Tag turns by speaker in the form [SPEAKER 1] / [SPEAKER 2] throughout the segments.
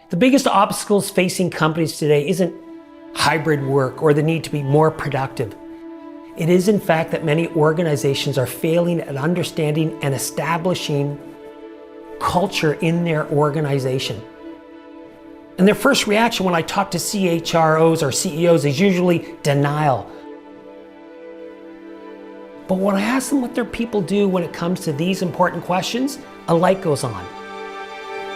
[SPEAKER 1] The biggest obstacles facing companies today isn't hybrid work or the need to be more productive. It is, in fact, that many organizations are failing at understanding and establishing culture in their organization. And their first reaction when I talk to CHROs or CEOs is usually denial. But when I ask them what their people do when it comes to these important questions, a light goes on.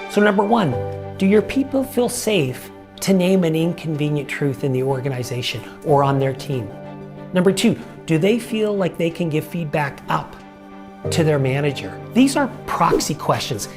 [SPEAKER 1] So number one, do your people feel safe to name an inconvenient truth in the organization or on their team? Number two, do they feel like they can give feedback up to their manager? These are proxy questions,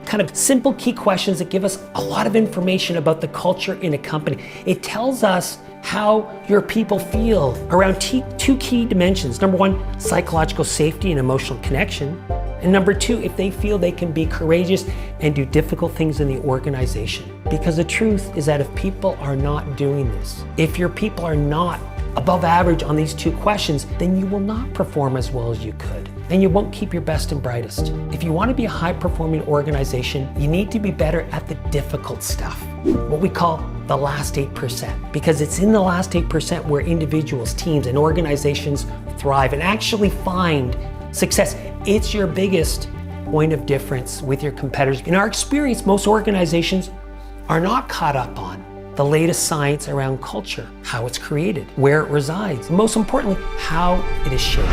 [SPEAKER 1] kind of simple key questions that give us a lot of information about the culture in a company. It tells us how your people feel around two key dimensions. Number one, psychological safety and emotional connection. And number two, if they feel they can be courageous and do difficult things in the organization. Because the truth is that if people are not doing this, if your people are not above average on these two questions, then you will not perform as well as you could. And you won't keep your best and brightest. If you want to be a high-performing organization, you need to be better at the difficult stuff, what we call the last 8%, because it's in the last 8% where individuals, teams, and organizations thrive and actually find success. It's your biggest point of difference with your competitors. In our experience, most organizations are not caught up on the latest science around culture, how it's created, where it resides, and most importantly, how it is shaped.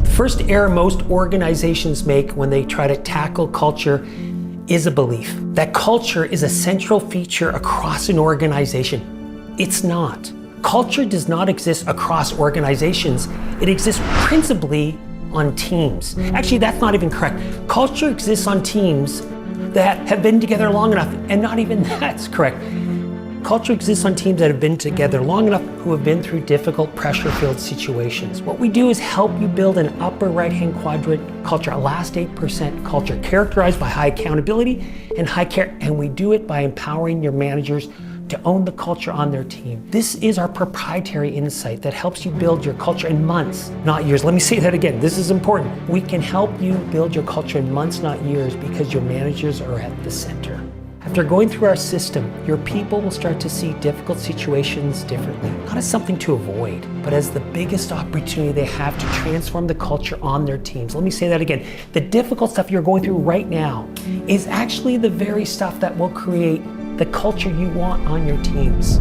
[SPEAKER 1] The first error most organizations make when they try to tackle culture is a belief that culture is a central feature across an organization. It's not. Culture does not exist across organizations. It exists principally on teams. Actually, that's not even correct. Culture exists on teams that have been together long enough, and not even that's correct. Culture exists on teams that have been together long enough who have been through difficult, pressure-filled situations. What we do is help you build an upper right-hand quadrant culture, a last 8% culture characterized by high accountability and high care, and we do it by empowering your managers to own the culture on their team. This is our proprietary insight that helps you build your culture in months, not years. Let me say that again, this is important. We can help you build your culture in months, not years, because your managers are at the center. After going through our system, your people will start to see difficult situations differently, not as something to avoid, but as the biggest opportunity they have to transform the culture on their teams. Let me say that again. The difficult stuff you're going through right now is actually the very stuff that will create the culture you want on your teams.